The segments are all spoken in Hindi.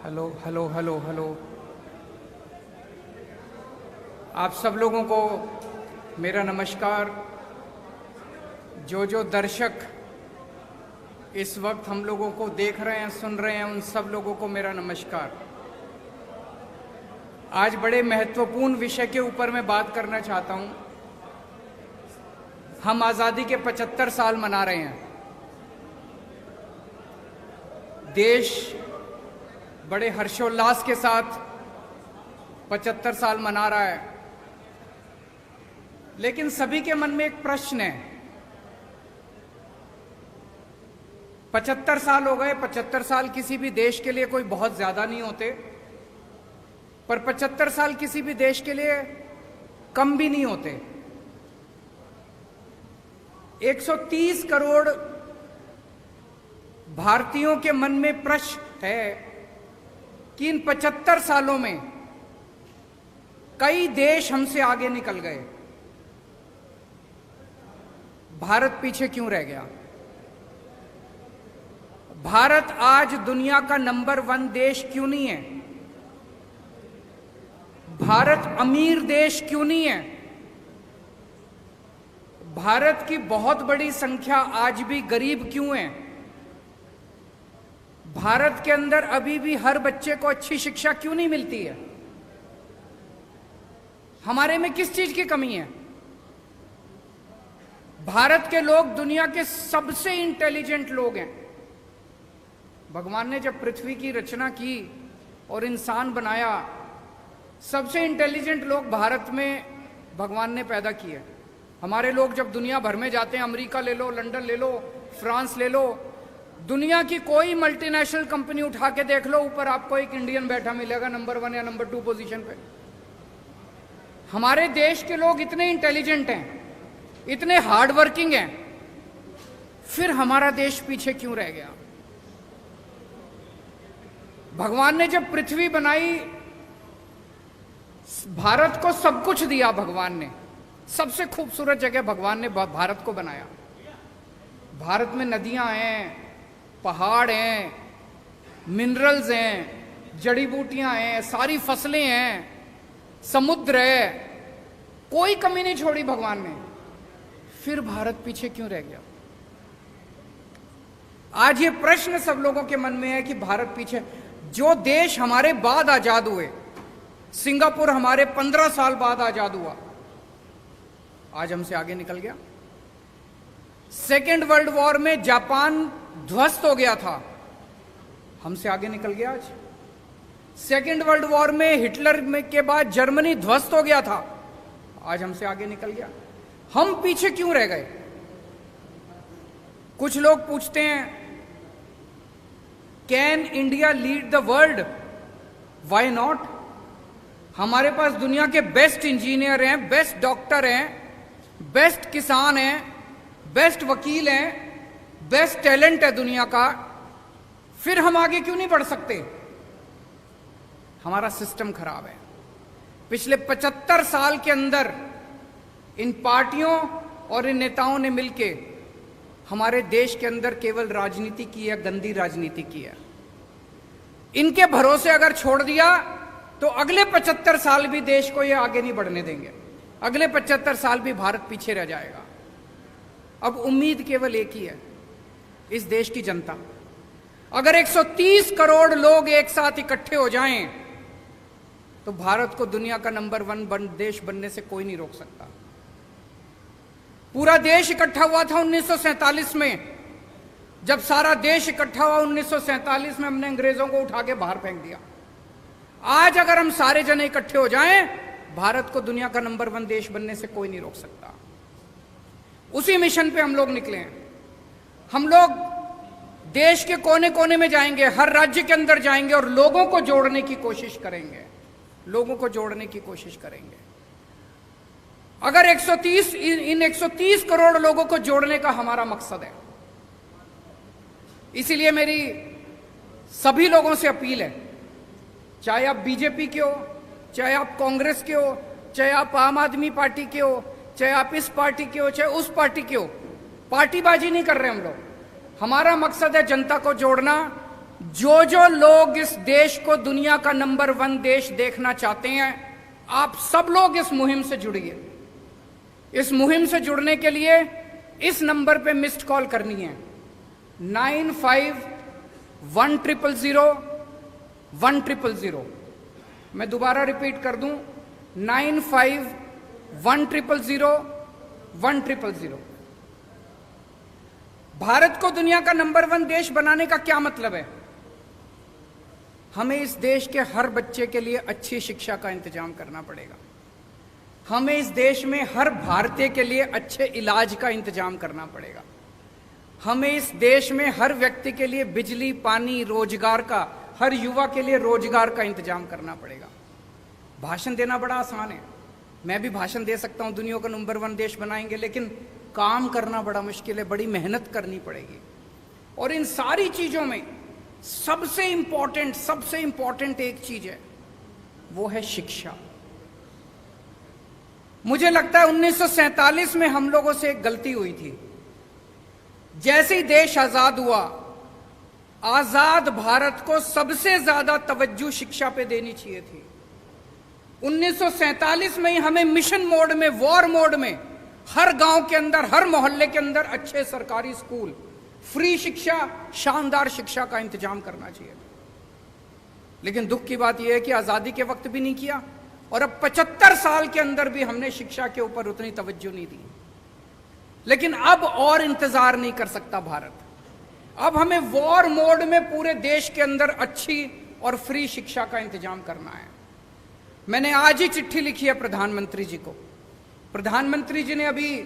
Hello hello hello hello. आप सब लोगों को मेरा नमस्कार। जो दर्शक इस वक्त हम लोगों को देख रहे हैं, सुन रहे हैं, उन सब लोगों को मेरा नमस्कार। आज बड़े महत्वपूर्ण विषय के ऊपर मैं बात करना चाहता हूं। हम आज़ादी के 75 साल मना रहे हैं। देश बड़े हर्षोल्लास के साथ 75 साल मना रहा है, लेकिन सभी के मन में एक प्रश्न है। 75 साल हो गए। 75 साल किसी भी देश के लिए कोई बहुत ज्यादा नहीं होते, पर 75 साल किसी भी देश के लिए कम भी नहीं होते। 130 करोड़ भारतीयों के मन में प्रश्न है कि इन 75 सालों में कई देश हमसे आगे निकल गए, भारत पीछे क्यों रह गया? भारत आज दुनिया का नंबर 1 देश क्यों नहीं है? भारत अमीर देश क्यों नहीं है? भारत की बहुत बड़ी संख्या आज भी गरीब क्यों है? भारत के अंदर अभी भी हर बच्चे को अच्छी शिक्षा क्यों नहीं मिलती है? हमारे में किस चीज की कमी है? भारत के लोग दुनिया के सबसे इंटेलिजेंट लोग हैं। भगवान ने जब पृथ्वी की रचना की और इंसान बनाया, सबसे इंटेलिजेंट लोग भारत में भगवान ने पैदा किए। हमारे लोग जब दुनिया भर में जाते हैं, अमेरिका ले लो, लंदन ले लो, फ्रांस ले लो, दुनिया की कोई मल्टीनेशनल कंपनी उठा के देख लो, ऊपर आपको एक इंडियन बैठा मिलेगा नंबर 1 या नंबर 2 पोजीशन पे। हमारे देश के लोग इतने इंटेलिजेंट हैं, इतने हार्ड वर्किंग हैं, फिर हमारा देश पीछे क्यों रह गया? भगवान ने जब पृथ्वी बनाई, भारत को सब कुछ दिया। भगवान ने सबसे खूबसूरत जगह भगवान ने भारत को बनाया। भारत में नदियां हैं, पहाड़ हैं, मिनरल्स हैं, जड़ी बूटियां हैं, सारी फसलें हैं, समुद्र है, कोई कमी नहीं छोड़ी भगवान ने। फिर भारत पीछे क्यों रह गया? आज ये प्रश्न सब लोगों के मन में है कि भारत पीछे। जो देश हमारे बाद आजाद हुए, सिंगापुर हमारे 15 साल बाद आजाद हुआ, आज हमसे आगे निकल गया। सेकेंड वर्ल्ड वॉर में जापान ध्वस्त हो गया था, हमसे आगे निकल गया आज। सेकेंड वर्ल्ड वॉर में हिटलर के बाद जर्मनी ध्वस्त हो गया था, आज हमसे आगे निकल गया। हम पीछे क्यों रह गए? कुछ लोग पूछते हैं, can India lead the world? Why not? हमारे पास दुनिया के बेस्ट इंजीनियर हैं, बेस्ट डॉक्टर हैं, बेस्ट किसान हैं, बेस्ट वकील हैं, बेस्ट टैलेंट है दुनिया का। फिर हम आगे क्यों नहीं बढ़ सकते? हमारा सिस्टम खराब है। पिछले 75 साल के अंदर इन पार्टियों और इन नेताओं ने मिलके हमारे देश के अंदर केवल राजनीति की है, गंदी राजनीति की है। इनके भरोसे अगर छोड़ दिया तो अगले 75 साल भी देश को ये आगे नहीं बढ़ने देंगे। अगले 75 साल भी भारत पीछे रह जाएगा। अब उम्मीद केवल एक ही है, इस देश की जनता। अगर 130 करोड़ लोग एक साथ इकट्ठे हो जाएं तो भारत को दुनिया का नंबर 1 देश बनने से कोई नहीं रोक सकता। पूरा देश इकट्ठा हुआ था 1947 में। जब सारा देश इकट्ठा हुआ 1947 में, हमने अंग्रेजों को उठा के बाहर फेंक दिया। आज अगर हम सारे जने इकट्ठे हो जाएं, भारत को दुनिया का नंबर 1 देश बनने से कोई नहीं रोक सकता। उसी मिशन पे हम लोग निकले हैं। हम लोग देश के कोने कोने में जाएंगे, हर राज्य के अंदर जाएंगे और लोगों को जोड़ने की कोशिश करेंगे। लोगों को जोड़ने की कोशिश करेंगे। अगर 130 करोड़ लोगों को जोड़ने का हमारा मकसद है, इसीलिए मेरी सभी लोगों से अपील है, चाहे आप बीजेपी के हो, चाहे आप कांग्रेस के हो, चाहे आप आम आदमी पार्टी के हो, चाहे आप इस पार्टी के हो, चाहे उस पार्टी के हो, पार्टीबाजी नहीं कर रहे हम लोग। हमारा मकसद है जनता को जोड़ना, जो जो लोग इस देश को दुनिया का नंबर 1 देश देखना चाहते हैं, आप सब लोग इस मुहिम से जुड़िए। इस मुहिम से जुड़ने के लिए इस नंबर पे मिस्ड कॉल करनी है 951001000100। मैं दोबारा रिपीट कर दूं 951001000100। भारत को दुनिया का नंबर 1 देश बनाने का क्या मतलब है? हमें इस देश के हर बच्चे के लिए अच्छी शिक्षा का इंतजाम करना पड़ेगा। हमें इस देश में हर भारतीय के लिए अच्छे इलाज का इंतजाम करना पड़ेगा। हमें इस देश में हर व्यक्ति के लिए बिजली, पानी, रोजगार का, हर युवा के लिए रोजगार का इंतजाम करना पड़ेगा। भाषण देना बड़ा आसान है, मैं भी भाषण दे सकता हूं दुनिया का नंबर 1 देश बनाएंगे, लेकिन काम करना बड़ा मुश्किल है, बड़ी मेहनत करनी पड़ेगी। और इन सारी चीजों में सबसे इंपॉर्टेंट एक चीज है, वो है शिक्षा। मुझे लगता है 1947 में हम लोगों से एक गलती हुई थी। जैसे ही देश आजाद हुआ, आजाद भारत को सबसे ज्यादा तवज्जो शिक्षा पे देनी चाहिए थी। 1947 में ही हमें मिशन मोड में, वॉर मोड में, हर गांव के अंदर, हर मोहल्ले के अंदर अच्छे सरकारी स्कूल, फ्री शिक्षा, शानदार शिक्षा का इंतजाम करना चाहिए। लेकिन दुख की बात यह है कि आजादी के वक्त भी नहीं किया, और अब 75 साल के अंदर भी हमने शिक्षा के ऊपर उतनी तवज्जो नहीं दी। लेकिन अब और इंतजार नहीं कर सकता भारत। अब हमें वॉर मोड में पूरे देश के अंदर अच्छी और फ्री शिक्षा का इंतजाम करना है। मैंने आज ही चिट्ठी लिखी है प्रधानमंत्री जी को। प्रधानमंत्री जी ने अभी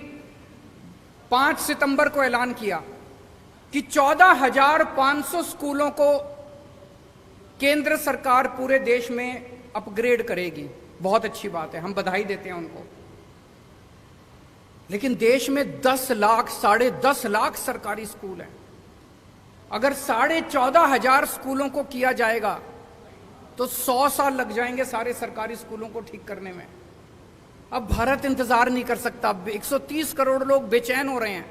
5 सितंबर को ऐलान किया कि 14,500 स्कूलों को केंद्र सरकार पूरे देश में अपग्रेड करेगी। बहुत अच्छी बात है, हम बधाई देते हैं उनको। लेकिन देश में 10 लाख, 10.5 लाख सरकारी स्कूल हैं। अगर 14,500 स्कूलों को किया जाएगा तो 100 साल लग जाएंगे सारे सरकारी स्कूलों को ठीक करने में। अब भारत इंतजार नहीं कर सकता। 130 करोड़ लोग बेचैन हो रहे हैं।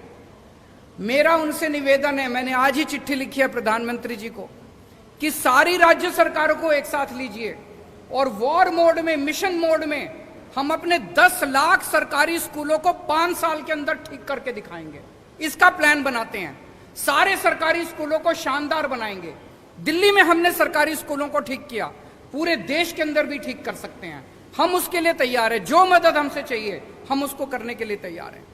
मेरा उनसे निवेदन है, मैंने आज ही चिट्ठी लिखी है प्रधानमंत्री जी को, कि सारी राज्य सरकारों को एक साथ लीजिए और वॉर मोड में, मिशन मोड में हम अपने 10 लाख सरकारी स्कूलों को 5 साल के अंदर ठीक करके दिखाएंगे। इसका प्लान बनाते हैं। सारे सरकारी स्कूलों को शानदार बनाएंगे। दिल्ली में हमने सरकारी स्कूलों को ठीक किया, पूरे देश के अंदर भी ठीक कर सकते हैं। हम उसके लिए तैयार हैं। जो मदद हमसे चाहिए हम उसको करने के लिए तैयार हैं।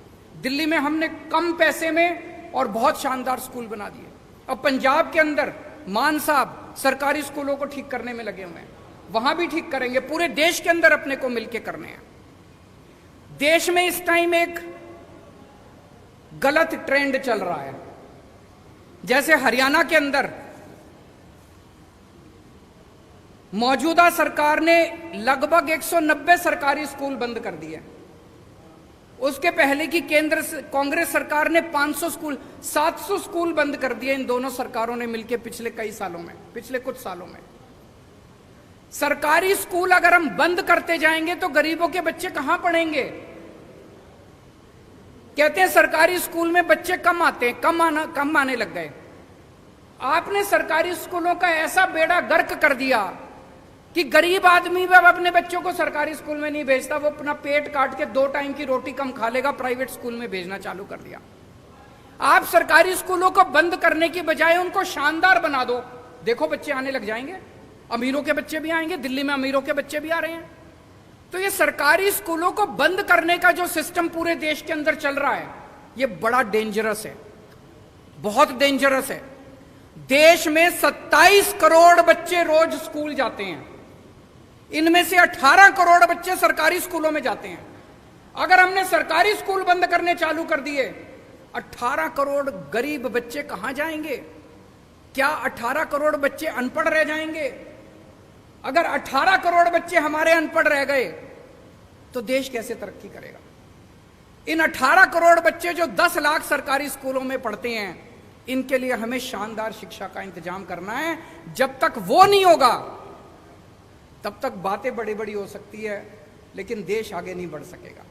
दिल्ली में हमने कम पैसे में और बहुत शानदार स्कूल बना दिए। अब पंजाब के अंदर मान साहब सरकारी स्कूलों को ठीक करने में लगे हुए हैं, वहां भी ठीक करेंगे। पूरे देश के अंदर अपने को मिलकर करने हैं। देश में इस टाइम एक गलत ट्रेंड चल रहा है। जैसे हरियाणा के अंदर मौजूदा सरकार ने लगभग 190 सरकारी स्कूल बंद कर दिए। उसके पहले की केंद्र कांग्रेस सरकार ने 500 स्कूल, 700 स्कूल बंद कर दिए। इन दोनों सरकारों ने मिलकर पिछले कई सालों में, पिछले कुछ सालों में। सरकारी स्कूल अगर हम बंद करते जाएंगे तो गरीबों के बच्चे कहां पढ़ेंगे? कहते हैं सरकारी स्कूल में बच्चे कम आते हैं, कम आने लग गए। आपने सरकारी स्कूलों का ऐसा बेड़ा गर्क कर दिया कि गरीब आदमी भी अब अपने बच्चों को सरकारी स्कूल में नहीं भेजता। वो अपना पेट काट के 2 टाइम की रोटी कम खा लेगा, प्राइवेट स्कूल में भेजना चालू कर दिया। आप सरकारी स्कूलों को बंद करने की बजाय उनको शानदार बना दो। देखो बच्चे आने लग जाएंगे, अमीरों के बच्चे भी आएंगे। दिल्ली में अमीरों के बच्चे भी आ रहे हैं। तो ये सरकारी स्कूलों को बंद करने का जो सिस्टम पूरे देश के अंदर चल रहा है, ये बड़ा डेंजरस है, बहुत डेंजरस है। देश में 27 करोड़ बच्चे रोज स्कूल जाते हैं। इनमें से 18 करोड़ बच्चे सरकारी स्कूलों में जाते हैं। अगर हमने सरकारी स्कूल बंद करने चालू कर दिए, 18 करोड़ गरीब बच्चे कहां जाएंगे? क्या 18 करोड़ बच्चे अनपढ़ रह जाएंगे? अगर 18 करोड़ बच्चे हमारे अनपढ़ रह गए तो देश कैसे तरक्की करेगा? इन 18 करोड़ बच्चे जो 10 लाख सरकारी स्कूलों में पढ़ते हैं, इनके लिए हमें शानदार शिक्षा का इंतजाम करना है। जब तक वो नहीं होगा तब तक बातें बड़ी बड़ी हो सकती है, लेकिन देश आगे नहीं बढ़ सकेगा।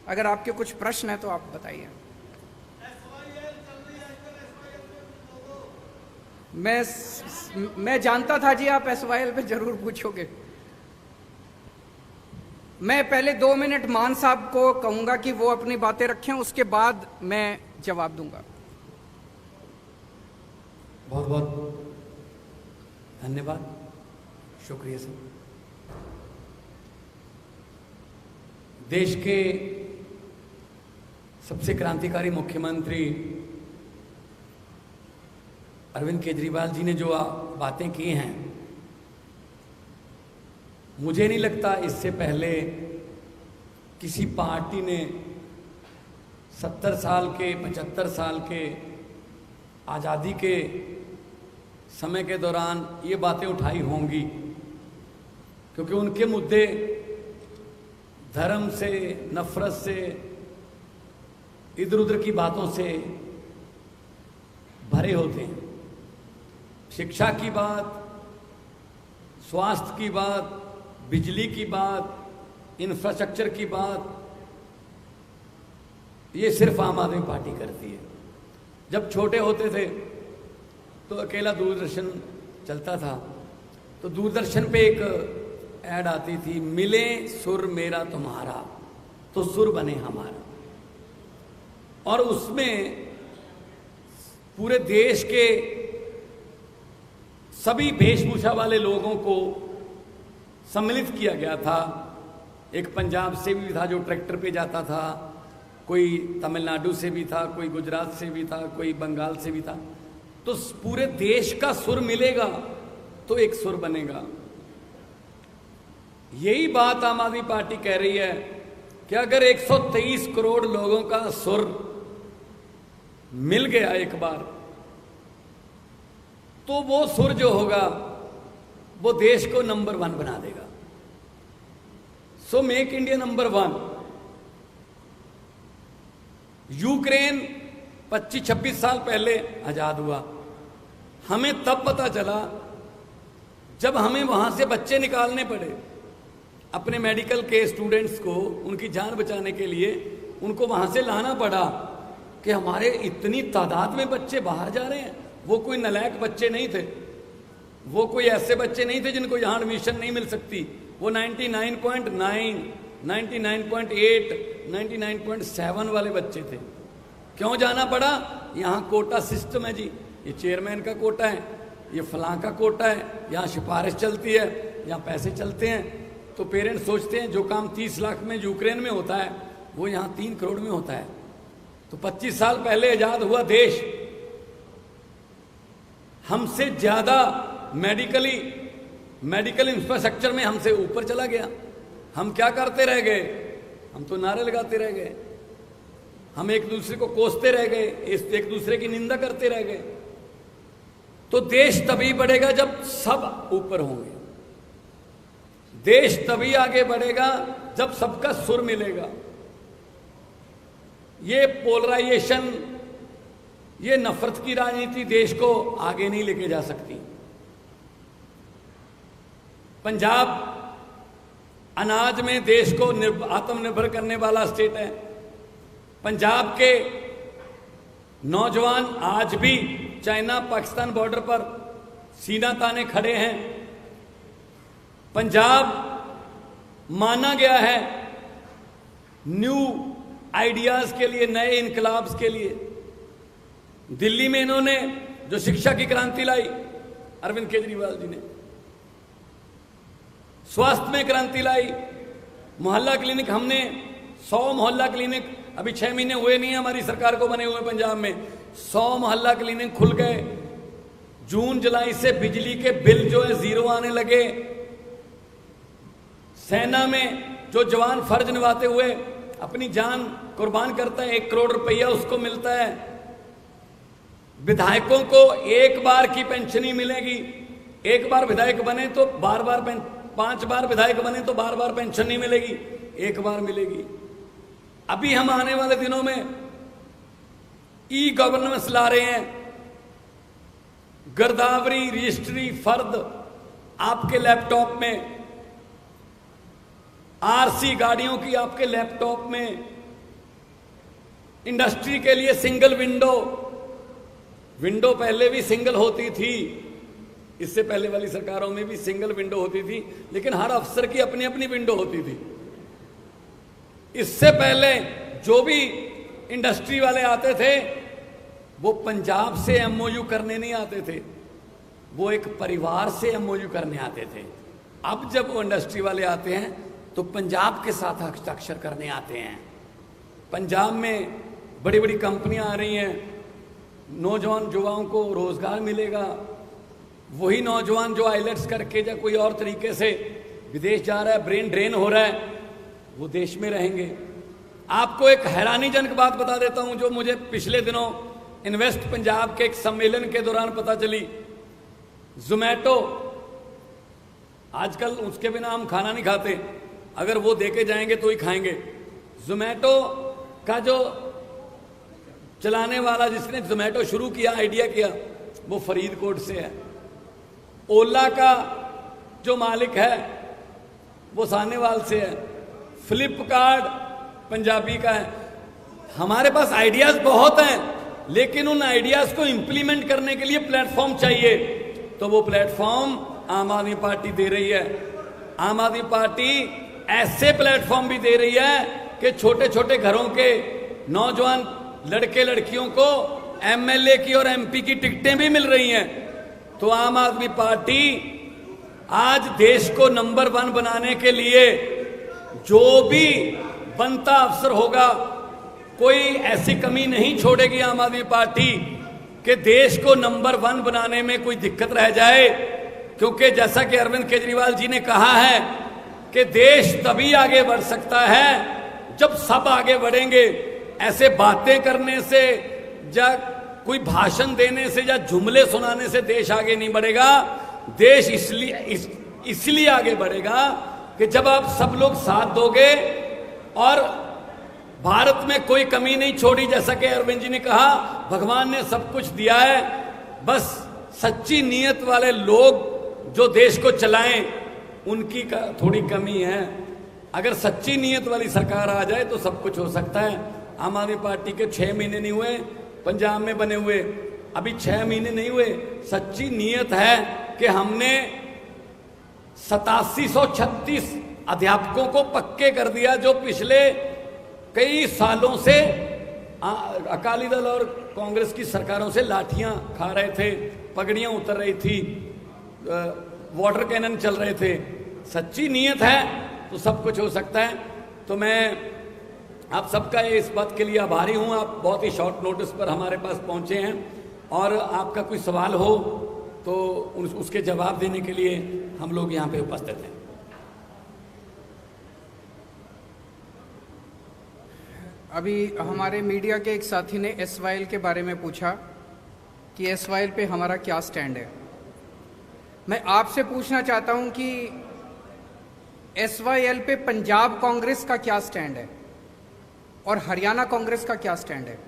अगर आपके कुछ प्रश्न है तो आप बताइए। मैं जानता था जी आप एसवाईएल पे जरूर पूछोगे। मैं पहले 2 मिनट मान साहब को कहूंगा कि वो अपनी बातें रखें, उसके बाद मैं जवाब दूंगा। बहुत बहुत धन्यवाद, शुक्रिया सर। देश के सबसे क्रांतिकारी मुख्यमंत्री अरविंद केजरीवाल जी ने जो बातें की हैं, मुझे नहीं लगता इससे पहले किसी पार्टी ने 70 साल के 75 साल के आज़ादी के समय के दौरान ये बातें उठाई होंगी, क्योंकि उनके मुद्दे धर्म से, नफरत से, इधर उधर की बातों से भरे होते हैं। शिक्षा की बात, स्वास्थ्य की बात, बिजली की बात, इंफ्रास्ट्रक्चर की बात, ये सिर्फ आम आदमी पार्टी करती है। जब छोटे होते थे तो अकेला दूरदर्शन चलता था, तो दूरदर्शन पे एक ऐड आती थी, मिले सुर मेरा तुम्हारा तो सुर बने हमारा। और उसमें पूरे देश के सभी वेशभूषा वाले लोगों को सम्मिलित किया गया था। एक पंजाब से भी था जो ट्रैक्टर पे जाता था, कोई तमिलनाडु से भी था, कोई गुजरात से भी था, कोई बंगाल से भी था। तो पूरे देश का सुर मिलेगा तो एक सुर बनेगा। यही बात आम आदमी पार्टी कह रही है कि अगर 123 करोड़ लोगों का सुर मिल गया एक बार, तो वो सुर जो होगा वो देश को नंबर 1 बना देगा। So make India number 1। Ukraine 25-26 साल पहले आजाद हुआ। हमें तब पता चला जब हमें वहां से बच्चे निकालने पड़े, अपने मेडिकल के स्टूडेंट्स को उनकी जान बचाने के लिए उनको वहां से लाना पड़ा, कि हमारे इतनी तादाद में बच्चे बाहर जा रहे हैं। वो कोई नालायक बच्चे नहीं थे, वो कोई ऐसे बच्चे नहीं थे जिनको यहाँ एडमिशन नहीं मिल सकती। वो 99.9, 99.8, 99.7 वाले बच्चे थे। क्यों जाना पड़ा? यहाँ कोटा सिस्टम है जी, ये चेयरमैन का कोटा है, ये फलां का कोटा है, यहाँ सिफारिश चलती है, यहाँ पैसे चलते हैं। तो पेरेंट्स सोचते हैं जो काम 30 लाख में यूक्रेन में होता है वो यहाँ 3 करोड़ में होता है। तो 25 साल पहले आजाद हुआ देश हमसे ज्यादा मेडिकल इंफ्रास्ट्रक्चर में हमसे ऊपर चला गया। हम क्या करते रह गए? हम तो नारे लगाते रह गए, हम एक दूसरे को कोसते रह गए, एक दूसरे की निंदा करते रह गए। तो देश तभी बढ़ेगा जब सब ऊपर होंगे, देश तभी आगे बढ़ेगा जब सबका सुर मिलेगा। ये पोलराइजेशन, ये नफरत की राजनीति देश को आगे नहीं लेके जा सकती। पंजाब अनाज में देश को आत्मनिर्भर करने वाला स्टेट है। पंजाब के नौजवान आज भी चाइना पाकिस्तान बॉर्डर पर सीना ताने खड़े हैं। पंजाब माना गया है न्यू आइडियाज के लिए, नए इनकलाब्स के लिए। दिल्ली में इन्होंने जो शिक्षा की क्रांति लाई अरविंद केजरीवाल जी ने, स्वास्थ्य में क्रांति लाई, मोहल्ला क्लिनिक, हमने 100 मोहल्ला क्लिनिक, अभी 6 महीने हुए नहीं है हमारी सरकार को बने हुए पंजाब में, 100 मोहल्ला क्लिनिक खुल गए। जून जुलाई से बिजली के बिल जो है 0 आने लगे। सेना में जो जवान फर्ज निभाते हुए अपनी जान कुर्बान करता है, 1 करोड़ रुपया उसको मिलता है। विधायकों को 1 बार की पेंशन ही मिलेगी। 1 बार विधायक बने तो बार 5 बार विधायक बने तो बार पेंशन नहीं मिलेगी, 1 बार मिलेगी। अभी हम आने वाले दिनों में ई गवर्नेंस ला रहे हैं। गिरदावरी रजिस्ट्री फर्द आपके लैपटॉप में, आरसी गाड़ियों की आपके लैपटॉप में, इंडस्ट्री के लिए सिंगल विंडो, विंडो पहले भी सिंगल होती थी, इससे पहले वाली सरकारों में भी सिंगल विंडो होती थी, लेकिन हर अफसर की अपनी अपनी विंडो होती थी। इससे पहले जो भी इंडस्ट्री वाले आते थे वो पंजाब से एमओयू करने नहीं आते थे, वो एक परिवार से एमओयू करने आते थे। अब जब वो इंडस्ट्री वाले आते हैं तो पंजाब के साथ हस्ताक्षर करने आते हैं। पंजाब में बड़ी बड़ी कंपनियां आ रही हैं, नौजवान युवाओं को रोजगार मिलेगा। वही नौजवान जो आइलेट्स करके या कोई और तरीके से विदेश जा रहा है, ब्रेन ड्रेन हो रहा है, वो देश में रहेंगे। आपको एक हैरानीजनक बात बता देता हूं जो मुझे पिछले दिनों इन्वेस्ट पंजाब के एक सम्मेलन के दौरान पता चली। जोमैटो, आजकल उसके बिना हम खाना नहीं खाते, अगर वो देके जाएंगे तो ही खाएंगे। जोमैटो का जो चलाने वाला, जिसने जोमैटो शुरू किया, आइडिया किया, वो फरीदकोट से है। ओला का जो मालिक है वो सानेवाल से है। फ्लिपकार्ट पंजाबी का है। हमारे पास आइडियाज बहुत हैं, लेकिन उन आइडियाज को इंप्लीमेंट करने के लिए प्लेटफॉर्म चाहिए, तो वो प्लेटफॉर्म आम आदमी पार्टी दे रही है। आम आदमी पार्टी ऐसे प्लेटफॉर्म भी दे रही है कि छोटे छोटे घरों के नौजवान लड़के लड़कियों को एमएलए की और एमपी की टिकटें भी मिल रही हैं। तो आम आदमी पार्टी आज देश को नंबर 1 बनाने के लिए जो भी बनता अफसर होगा, कोई ऐसी कमी नहीं छोड़ेगी आम आदमी पार्टी कि देश को नंबर 1 बनाने में कोई दिक्कत रह जाए। क्योंकि जैसा कि अरविंद केजरीवाल जी ने कहा है कि देश तभी आगे बढ़ सकता है जब सब आगे बढ़ेंगे। ऐसे बातें करने से या कोई भाषण देने से या जुमले सुनाने से देश आगे नहीं बढ़ेगा। देश इसलिए आगे बढ़ेगा कि जब आप सब लोग साथ दोगे और भारत में कोई कमी नहीं छोड़ी। जैसा कि अरविंद जी ने कहा, भगवान ने सब कुछ दिया है, बस सच्ची नीयत वाले लोग जो देश को चलाएं उनकी थोड़ी कमी है। अगर सच्ची नीयत वाली सरकार आ जाए तो सब कुछ हो सकता है। आम आदमी पार्टी के 6 महीने नहीं हुए पंजाब में बने हुए, अभी 6 महीने नहीं हुए। सच्ची नीयत है कि हमने 8736 अध्यापकों को पक्के कर दिया, जो पिछले कई सालों से अकाली दल और कांग्रेस की सरकारों से लाठियां खा रहे थे, पगड़ियां उतर रही थी, वाटर कैनन चल रहे थे। सच्ची नीयत है तो सब कुछ हो सकता है। तो मैं आप सबका इस बात के लिए आभारी हूं। आप बहुत ही शॉर्ट नोटिस पर हमारे पास पहुंचे हैं और आपका कोई सवाल हो तो उसके जवाब देने के लिए हम लोग यहां पे उपस्थित हैं। अभी हमारे मीडिया के एक साथी ने एसवाईएल के बारे में पूछा कि एसवाईएल पे हमारा क्या स्टैंड है। मैं आपसे पूछना चाहता हूं कि एसवाईएल पे पंजाब कांग्रेस का क्या स्टैंड है और हरियाणा कांग्रेस का क्या स्टैंड है।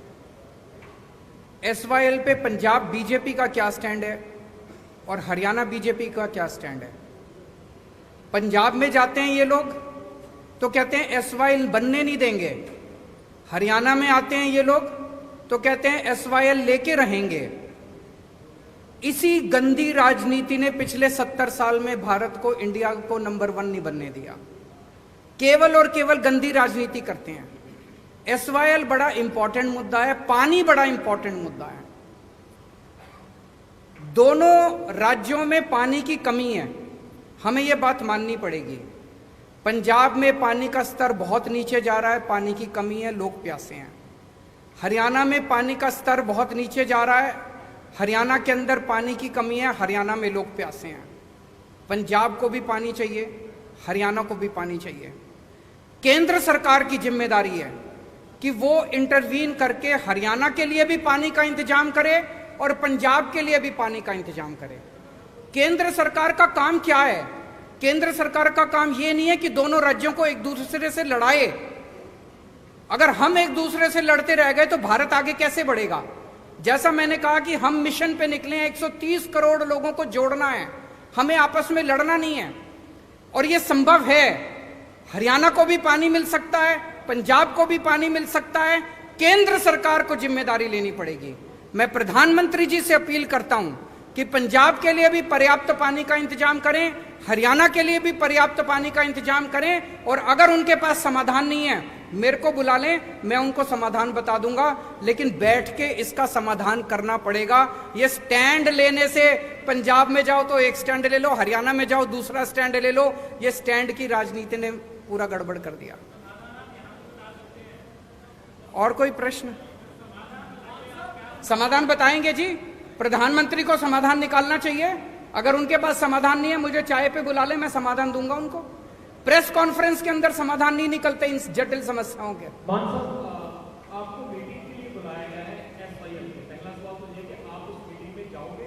एसवाईएल पे पंजाब बीजेपी का क्या स्टैंड है और हरियाणा बीजेपी का क्या स्टैंड है। पंजाब में जाते हैं ये लोग तो कहते हैं एसवाईएल बनने नहीं देंगे, हरियाणा में आते हैं ये लोग तो कहते हैं एसवाईएल लेके रहेंगे। इसी गंदी राजनीति ने पिछले 70 साल में भारत को, इंडिया को नंबर 1 नहीं बनने दिया। केवल और केवल गंदी राजनीति करते हैं। एसवाईएल बड़ा इंपॉर्टेंट मुद्दा है, पानी बड़ा इंपॉर्टेंट मुद्दा है। दोनों राज्यों में पानी की कमी है, हमें यह बात माननी पड़ेगी। पंजाब में पानी का स्तर बहुत नीचे जा रहा है, पानी की कमी है, लोग प्यासे हैं। हरियाणा में पानी का स्तर बहुत नीचे जा रहा है, हरियाणा के अंदर पानी की कमी है, हरियाणा में लोग प्यासे हैं। पंजाब को भी पानी चाहिए, हरियाणा को भी पानी चाहिए। केंद्र सरकार की जिम्मेदारी है कि वो इंटरवीन करके हरियाणा के लिए भी पानी का इंतजाम करे और पंजाब के लिए भी पानी का इंतजाम करे। केंद्र सरकार का काम क्या है? केंद्र सरकार का काम ये नहीं है कि दोनों राज्यों को एक दूसरे से लड़ाए। अगर हम एक दूसरे से लड़ते रह गए तो भारत आगे कैसे बढ़ेगा? जैसा मैंने कहा कि हम मिशन पे निकले हैं, 130 करोड़ लोगों को जोड़ना है, हमें आपस में लड़ना नहीं है और ये संभव है। हरियाणा को भी पानी मिल सकता है, पंजाब को भी पानी मिल सकता है। केंद्र सरकार को जिम्मेदारी लेनी पड़ेगी। मैं प्रधानमंत्री जी से अपील करता हूं कि पंजाब के लिए भी पर्याप्त पानी का इंतजाम करें, हरियाणा के लिए भी पर्याप्त पानी का इंतजाम करें, और अगर उनके पास समाधान नहीं है मेरे को बुला लें, मैं उनको समाधान बता दूंगा, लेकिन बैठ के इसका समाधान करना पड़ेगा। ये स्टैंड लेने से, पंजाब में जाओ तो एक स्टैंड ले लो, हरियाणा में जाओ दूसरा स्टैंड ले लो, ये स्टैंड की राजनीति ने पूरा गड़बड़ कर दिया। और कोई प्रश्न? समाधान बताएंगे जी, प्रधानमंत्री को समाधान निकालना चाहिए। अगर उनके पास समाधान नहीं है मुझे चाय पे बुला ले, मैं समाधान दूंगा उनको। प्रेस कॉन्फ्रेंस के अंदर समाधान नहीं निकलते इन जटिल समस्याओं के। आपको मीटिंग के लिए बुलाया गया है एसवाईएल में। पहला सवाल तो ये कि आप उस मीटिंग में जाओगे।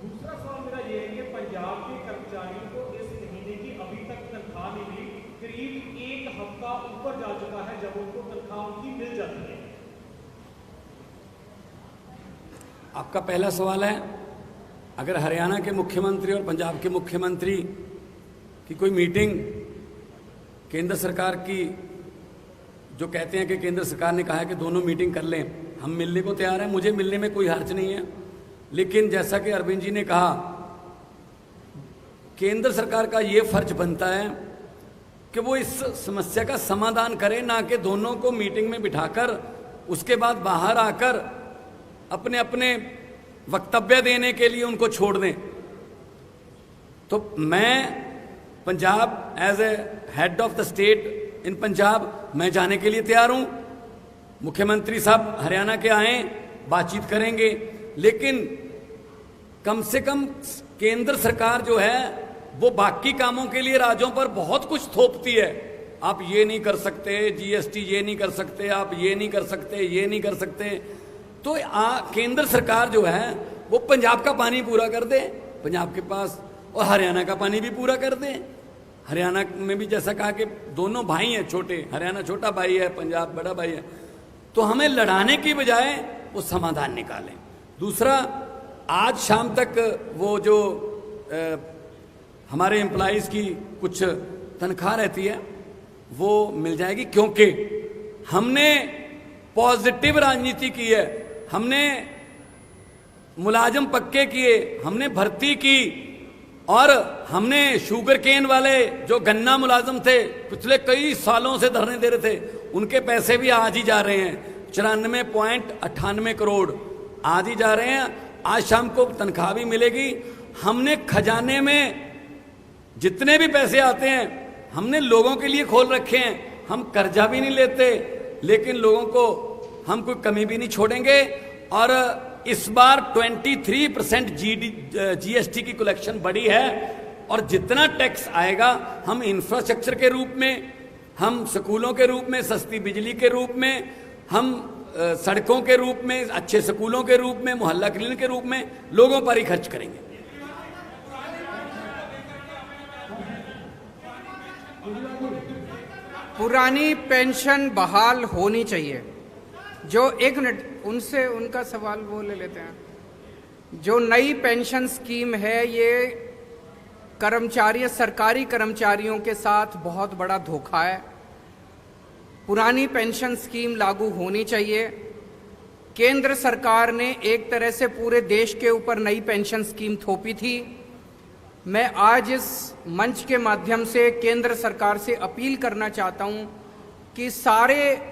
दूसरा सवाल मेरा ये है कि पंजाब के कर्मचारियों को इस महीने की अभी तक तनख्वाह नहीं मिली, करीब एक हफ्ता ऊपर जा चुका है जब उनको तनख्वाह उनकी मिल जाती है। आपका पहला सवाल है, अगर हरियाणा के मुख्यमंत्री और पंजाब के मुख्यमंत्री की कोई मीटिंग केंद्र सरकार की, जो कहते हैं कि केंद्र सरकार ने कहा है कि दोनों मीटिंग कर लें, हम मिलने को तैयार हैं, मुझे मिलने में कोई हर्ज नहीं है। लेकिन जैसा कि अरविंद जी ने कहा, केंद्र सरकार का ये फर्ज बनता है कि वो इस समस्या का समाधान करे, ना कि दोनों को मीटिंग में बिठाकर उसके बाद बाहर आकर अपने अपने वक्तव्य देने के लिए उनको छोड़ दें। तो मैं Punjab as a head of the state in Punjab, मैं जाने के लिए तैयार हूं। मुख्यमंत्री साहब हरियाणा के आए, बातचीत करेंगे, लेकिन कम से कम केंद्र सरकार जो है वो बाकी कामों के लिए राज्यों पर बहुत कुछ थोपती है। आप ये नहीं कर सकते, जीएसटी ये नहीं कर सकते, आप ये नहीं कर सकते, ये नहीं कर सकते। तो केंद्र सरकार जो है वो पंजाब का पानी पूरा कर दे पंजाब के पास, और हरियाणा का पानी भी पूरा कर दे। हरियाणा में भी जैसा कहा कि दोनों भाई हैं छोटे, हरियाणा छोटा भाई है, पंजाब बड़ा भाई है। तो हमें लड़ाने की बजाय वो समाधान निकालें। दूसरा, आज शाम तक वो जो हमारे एम्प्लॉइज की कुछ तनख्वाह रहती है वो मिल जाएगी, क्योंकि हमने पॉजिटिव राजनीति की है, हमने मुलाजिम पक्के किए, हमने भर्ती की, और हमने शुगर केन वाले जो गन्ना मुलाजिम थे पिछले कई सालों से धरने दे रहे थे, उनके पैसे भी आज ही जा रहे हैं। 94.98 करोड़ आज ही जा रहे हैं। आज शाम को तनख्वाह भी मिलेगी। हमने खजाने में जितने भी पैसे आते हैं हमने लोगों के लिए खोल रखे हैं। हम कर्जा भी नहीं लेते, लेकिन लोगों को हम कोई कमी भी नहीं छोड़ेंगे। और इस बार 23% जीएसटी की कलेक्शन बढ़ी है, और जितना टैक्स आएगा हम इंफ्रास्ट्रक्चर के रूप में, हम स्कूलों के रूप में, सस्ती बिजली के रूप में, हम सड़कों के रूप में, अच्छे स्कूलों के रूप में, मोहल्ला क्लिनिक के रूप में लोगों पर ही खर्च करेंगे। पुरानी पेंशन बहाल होनी चाहिए। जो, एक मिनट, उनसे उनका सवाल वो ले लेते हैं। जो नई पेंशन स्कीम है ये कर्मचारी, सरकारी कर्मचारियों के साथ बहुत बड़ा धोखा है। पुरानी पेंशन स्कीम लागू होनी चाहिए। केंद्र सरकार ने एक तरह से पूरे देश के ऊपर नई पेंशन स्कीम थोपी थी। मैं आज इस मंच के माध्यम से केंद्र सरकार से अपील करना चाहता हूं कि सारे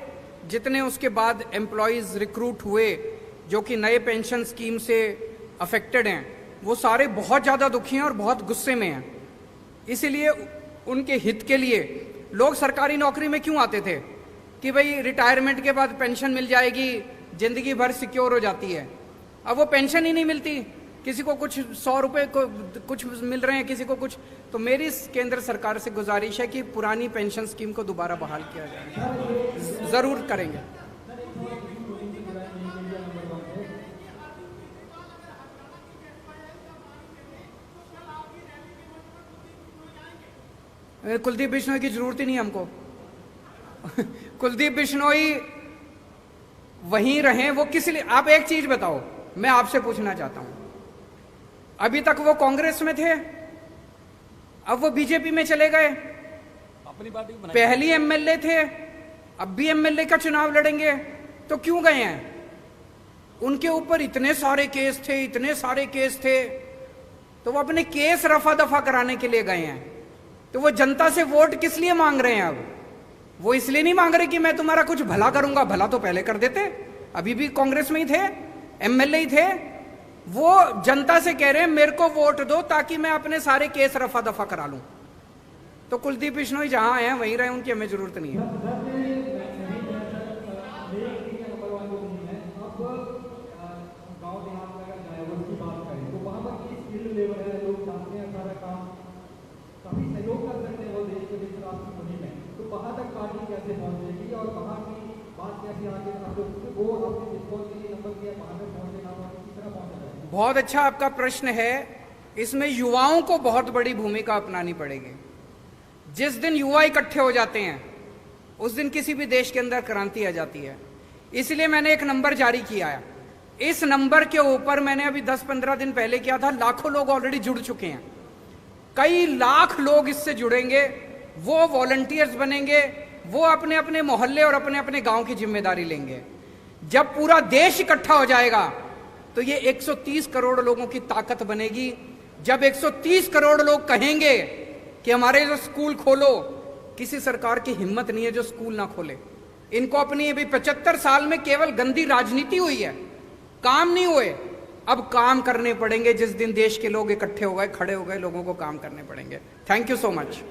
जितने उसके बाद एम्प्लॉयज़ रिक्रूट हुए जो कि नए पेंशन स्कीम से अफेक्टेड हैं, वो सारे बहुत ज़्यादा दुखी हैं और बहुत गुस्से में हैं। इसीलिए उनके हित के लिए लोग सरकारी नौकरी में क्यों आते थे कि भाई रिटायरमेंट के बाद पेंशन मिल जाएगी, ज़िंदगी भर सिक्योर हो जाती है। अब वो पेंशन ही नहीं मिलती, किसी को कुछ 100 रुपये को कुछ मिल रहे हैं, किसी को कुछ। तो मेरी केंद्र सरकार से गुजारिश है कि पुरानी पेंशन स्कीम को दोबारा बहाल किया जाए। जरूर करेंगे। कुलदीप बिश्नोई की जरूरत ही नहीं हमको। कुलदीप बिश्नोई वहीं रहे, वो किस लिए? आप एक चीज बताओ, मैं आपसे पूछना चाहता हूं, अभी तक वो कांग्रेस में थे, अब वो बीजेपी में चले गए, अपनी पार्टी पहली एमएलए थे, अब भी एमएलए का चुनाव लड़ेंगे, तो क्यों गए हैं? उनके ऊपर इतने सारे केस थे, इतने सारे केस थे, तो वो अपने केस रफा दफा कराने के लिए गए हैं। तो वो जनता से वोट किस लिए मांग रहे हैं? अब वो इसलिए नहीं मांग रहे कि मैं तुम्हारा कुछ भला करूंगा, भला तो पहले कर देते, अभी भी कांग्रेस में ही थे, एमएलए ही थे। वो जनता से कह रहे हैं मेरे को वोट दो ताकि मैं अपने सारे केस रफा दफा करा लूं। तो कुलदीप बिश्नोई जहां आए हैं वहीं रहे, उनकी हमें जरूरत नहीं है। बहुत अच्छा आपका प्रश्न है। इसमें युवाओं को बहुत बड़ी भूमिका अपनानी पड़ेगी। जिस दिन युवा इकट्ठे हो जाते हैं उस दिन किसी भी देश के अंदर क्रांति आ जाती है। इसलिए मैंने एक नंबर जारी किया है। इस नंबर के ऊपर मैंने अभी 10-15 दिन पहले किया था, लाखों लोग ऑलरेडी जुड़ चुके हैं। कई लाख लोग इससे जुड़ेंगे, वो वॉलंटियर्स बनेंगे, वो अपने अपने मोहल्ले और अपने अपने गांव की जिम्मेदारी लेंगे। जब पूरा देश इकट्ठा हो जाएगा तो ये 130 करोड़ लोगों की ताकत बनेगी। जब 130 करोड़ लोग कहेंगे कि हमारे जो स्कूल खोलो, किसी सरकार की हिम्मत नहीं है जो स्कूल ना खोले। इनको अपनी अभी 75 साल में केवल गंदी राजनीति हुई है, काम नहीं हुए। अब काम करने पड़ेंगे। जिस दिन देश के लोग इकट्ठे हो गए, खड़े हो गए, लोगों को काम करने पड़ेंगे। Thank you so much.